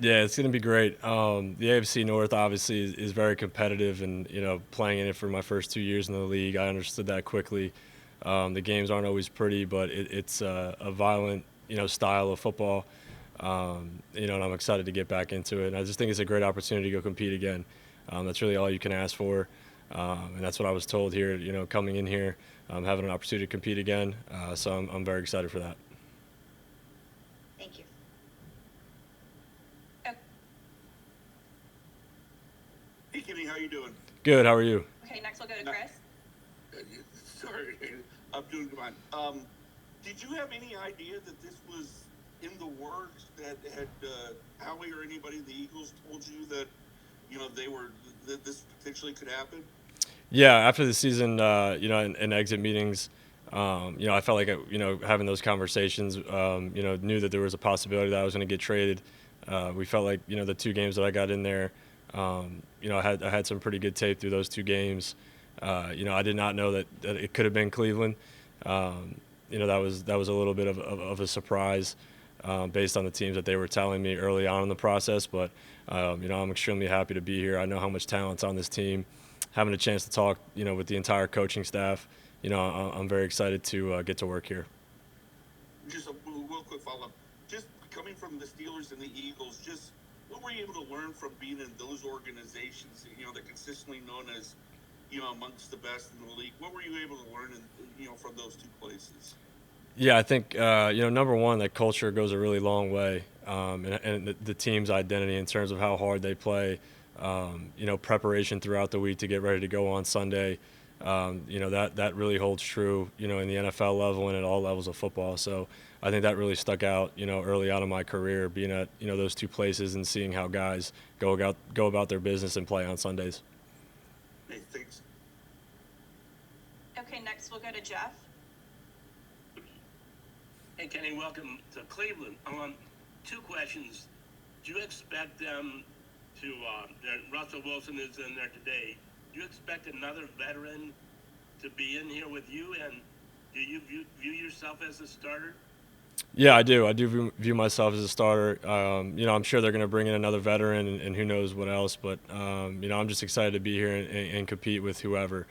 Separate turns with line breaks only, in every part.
Yeah, it's going to be great. The AFC North obviously is very competitive, and playing in it for my first 2 years in the league, I understood that quickly. The games aren't always pretty, but it's a violent style of football. And I'm excited to get back into it. And I just think it's a great opportunity to go compete again. That's really all you can ask for, and that's what I was told here. Coming in here, having an opportunity to compete again. So I'm very excited for that.
Thank you.
Hey, Kenny, how you doing?
Good. How are you?
Okay, next we'll go to Chris.
Sorry, I'm doing fine. Did you have any idea that this was in the works? That had Howie or anybody in the Eagles told you that they were that this potentially could happen?
Yeah, after the season, in exit meetings, I felt like, having those conversations, knew that there was a possibility that I was going to get traded. We felt like, the 2 games that I got in there, I had some pretty good tape through those 2 games. I did not know that it could have been Cleveland. That was a little bit of a surprise, based on the teams that they were telling me early on in the process. But I'm extremely happy to be here. I know how much talent's on this team. Having a chance to talk, with the entire coaching staff, I'm very excited to get to work here.
Just a real quick follow up. Just coming from the Steelers and the Eagles, just what were you able to learn from being in those organizations? They're consistently known as amongst the best in the league. What were you able to learn from those two places?
Yeah, I think number one, that culture goes a really long way, and the team's identity in terms of how hard they play, preparation throughout the week to get ready to go on Sunday. That really holds true, in the NFL level and at all levels of football. So I think that really stuck out, early on in my career, being at those two places and seeing how guys go about their business and play on Sundays.
Hey, thanks.
Okay, next we'll go to Jeff.
Hey, Kenny, welcome to Cleveland. 2 questions. Do you expect them to, Russell Wilson is in there today, do you expect another veteran to be in here with you, and do you view yourself as a starter?
Yeah, I do. I do view myself as a starter. I'm sure they're going to bring in another veteran, and who knows what else. But I'm just excited to be here and compete with whoever.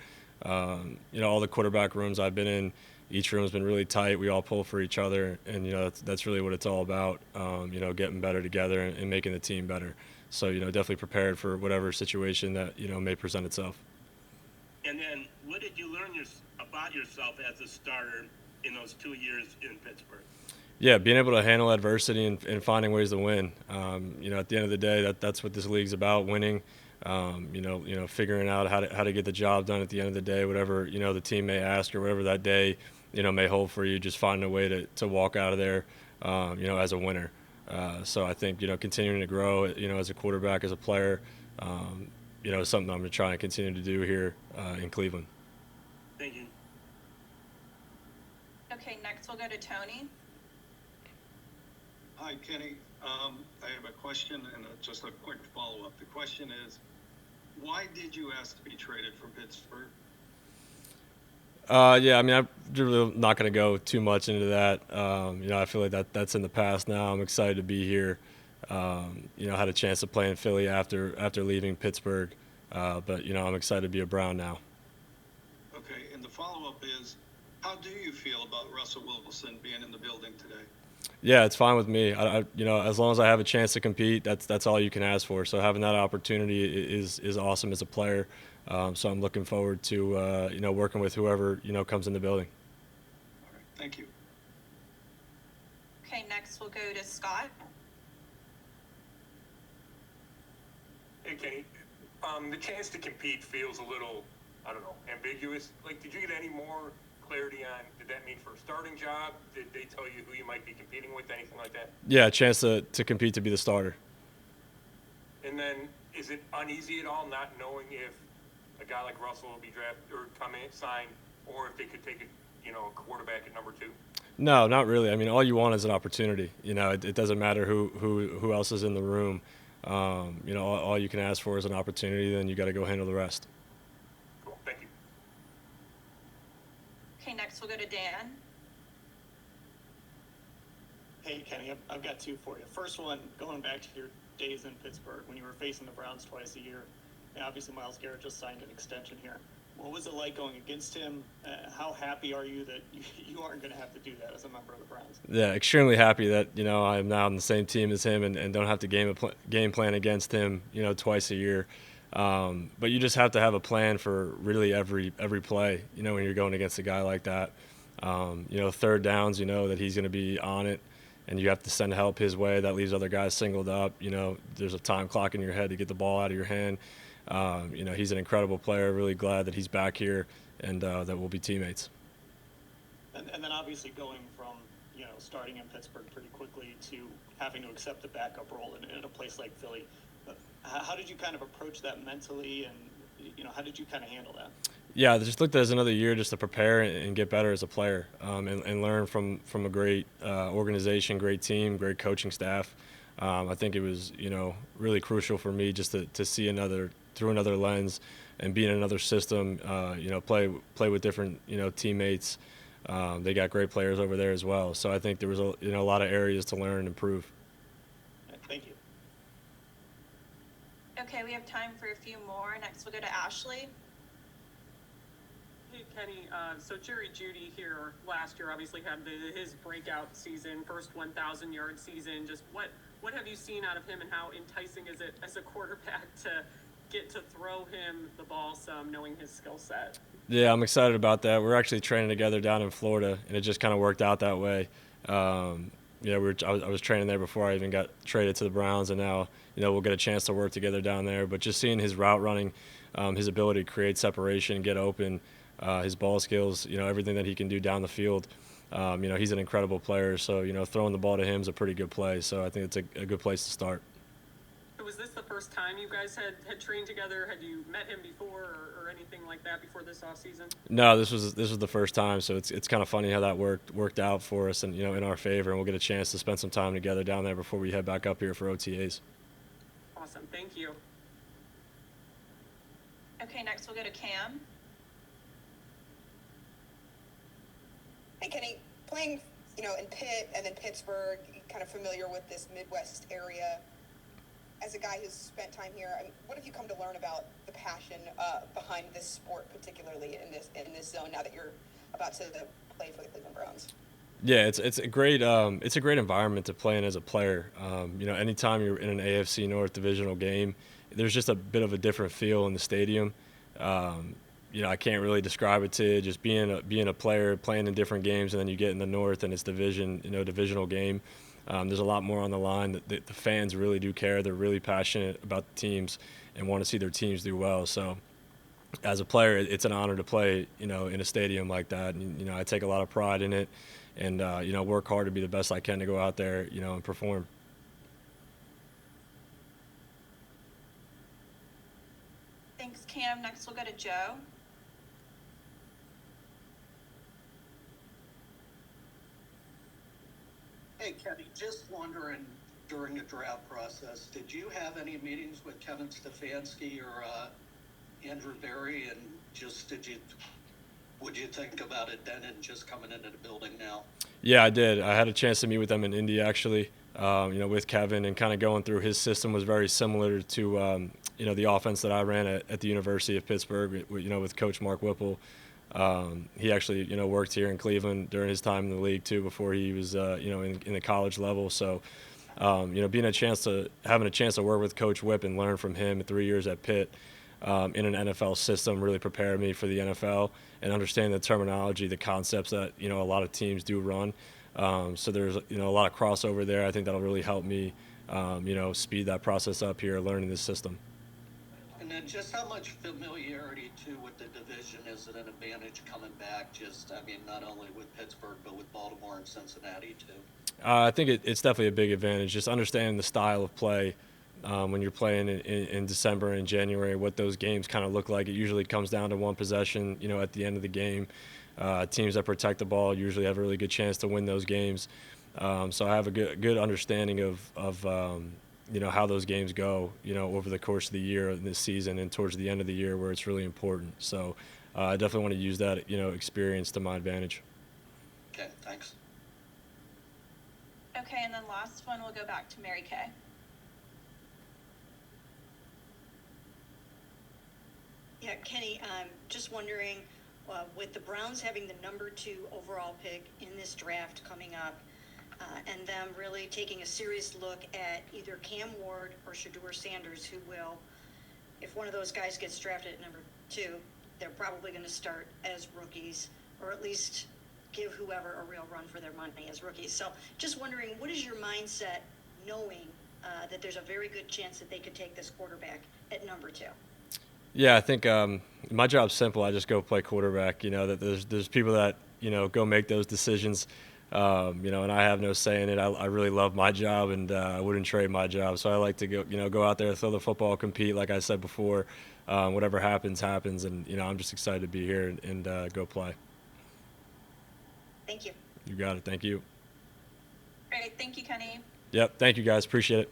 All the quarterback rooms I've been in, each room's been really tight. We all pull for each other, and that's really what it's all about. Getting better together and making the team better. So definitely prepared for whatever situation that may present itself.
And then, what did you learn about yourself as a starter in those 2 years in Pittsburgh?
Yeah, being able to handle adversity and finding ways to win. At the end of the day, that's what this league's about: winning. Figuring out how to get the job done at the end of the day, whatever the team may ask or whatever that day may hold for you. Just finding a way to walk out of there, as a winner. So I think continuing to grow, as a quarterback, as a player, is something I'm going to try and continue to do here in Cleveland.
Thank you.
Okay, next we'll go to Tony.
Hi, Kenny. I have a question and just a quick follow-up. The question is, why did you ask to be traded from Pittsburgh?
Yeah, I mean, I'm really not going to go too much into that. I feel like that's in the past now. I'm excited to be here. Had a chance to play in Philly after leaving Pittsburgh, but I'm excited to be a Brown now.
Okay, and the follow-up is, how do you feel about Russell Wilson being in the building today?
Yeah, it's fine with me. As long as I have a chance to compete, that's all you can ask for. So having that opportunity is awesome as a player. So I'm looking forward to working with whoever comes in the building.
All right, thank you.
Okay, next we'll go to Scott.
Hey, Kenny. The chance to compete feels a little, I don't know, ambiguous. Like, did you get any more clarity on, did that mean for a starting job? Did they tell you who you might be competing with, anything like that?
Yeah, a chance to compete to be the starter.
And then, is it uneasy at all not knowing if a guy like Russell will be drafted or come in, signed, or if they could take a quarterback at number 2?
No, not really. I mean, all you want is an opportunity. It doesn't matter who else is in the room. All you can ask for is an opportunity. Then you got to go handle the rest.
Cool. Thank you.
Okay, next we'll go to Dan.
Hey, Kenny, I've got two for you. First one, going back to your days in Pittsburgh when you were facing the Browns twice a year. And obviously, Myles Garrett just signed an extension here. What was it like going against him? How happy are you that you aren't going to have to do that as a member of the Browns?
Yeah, extremely happy that I'm now on the same team as him and don't have to game plan against him twice a year. But you just have to have a plan for really every play. When you're going against a guy like that. Third downs, that he's going to be on it, and you have to send help his way. That leaves other guys singled up. There's a time clock in your head to get the ball out of your hand. He's an incredible player. Really glad that he's back here and that we'll be teammates.
And then obviously going from starting in Pittsburgh pretty quickly to having to accept a backup role in a place like Philly. How did you kind of approach that mentally, and how did you kind of handle that?
Yeah, I just looked at it as another year just to prepare and get better as a player, and learn from a great organization, great team, great coaching staff. I think it was really crucial for me just to see through another lens and be in another system. Play with different teammates. They got great players over there as well. So I think there was a lot of areas to learn and improve.
Thank you.
Okay, we have time for a few more. Next, we'll go to Ashley.
Hey, Kenny. So Jerry Jeudy here last year obviously had his breakout season, first 1,000-yard season. Just what have you seen out of him, and how enticing is it as a quarterback to get to throw him the ball some, knowing his skill set?
Yeah, I'm excited about that. We're actually training together down in Florida, and it just kind of worked out that way. I was training there before I even got traded to the Browns, and now we'll get a chance to work together down there. But just seeing his route running, his ability to create separation, get open, his ball skills, everything that he can do down the field. He's an incredible player. So throwing the ball to him is a pretty good play. So I think it's a good place to start.
Was this the first time you guys had trained together? Had you met him before or anything like that before this offseason?
No, this was the first time, so it's kind of funny how that worked out for us and in our favor, and we'll get a chance to spend some time together down there before we head back up here for OTAs.
Awesome, thank you.
Okay, next we'll go to Cam.
Hey, Kenny, playing in Pitt and then Pittsburgh, kind of familiar with this Midwest area. As a guy who's spent time here, what have you come to learn about the passion behind this sport, particularly in this zone, now that you're about to play for the Cleveland Browns?
Yeah, it's a great environment to play in as a player. Anytime you're in an AFC North divisional game, there's just a bit of a different feel in the stadium. I can't really describe it to you. Just being a player, playing in different games, and then you get in the North and it's divisional game. There's a lot more on the line. The fans really do care. They're really passionate about the teams and want to see their teams do well. So as a player, it's an honor to play, in a stadium like that. And, I take a lot of pride in it and, work hard to be the best I can to go out there, and perform.
Thanks, Cam. Next we'll go to Joe.
Hey, Kenny, just wondering, during the draft process, did you have any meetings with Kevin Stefanski or Andrew Berry, and would you think about it then and just coming into the building now? Yeah,
I did. I had a chance to meet with them in Indy, actually, with Kevin, and kind of going through his system was very similar to, the offense that I ran at the University of Pittsburgh, with Coach Mark Whipple. He actually, worked here in Cleveland during his time in the league too, before he was, in the college level. So, having a chance to work with Coach Whip and learn from him 3 years at Pitt, in an NFL system really prepared me for the NFL and understanding the terminology, the concepts that, a lot of teams do run. So there's, a lot of crossover there. I think that'll really help me, speed that process up here, learning this system.
And then just how much familiarity, too, with the division is it an advantage coming back? Not only with Pittsburgh, but with Baltimore and Cincinnati, too?
I think it's definitely a big advantage, just understanding the style of play when you're playing in December and January, what those games kind of look like. It usually comes down to one possession, at the end of the game. Teams that protect the ball usually have a really good chance to win those games. So I have a good understanding of how those games go, over the course of the year and this season and towards the end of the year where it's really important. So I definitely want to use that, experience to my advantage.
Okay, thanks.
Okay, and then last one, we'll go back to Mary Kay.
Yeah, Kenny, just wondering, with the Browns having the number 2 overall pick in this draft coming up, and them really taking a serious look at either Cam Ward or Shedeur Sanders, who will, if one of those guys gets drafted at number 2, they're probably going to start as rookies, or at least give whoever a real run for their money as rookies. So just wondering, what is your mindset knowing that there's a very good chance that they could take this quarterback at number 2?
Yeah, I think my job's simple. I just go play quarterback. You know, that there's people that, you know, go make those decisions. You know, and I have no say in it. I really love my job, and I wouldn't trade my job. So I like to go out there, throw the football, compete. Like I said before, whatever happens, happens. And you know, I'm just excited to be here and go play.
Thank you.
You got it. Thank you.
Great, thank you, Kenny.
Yep. Thank you, guys. Appreciate it.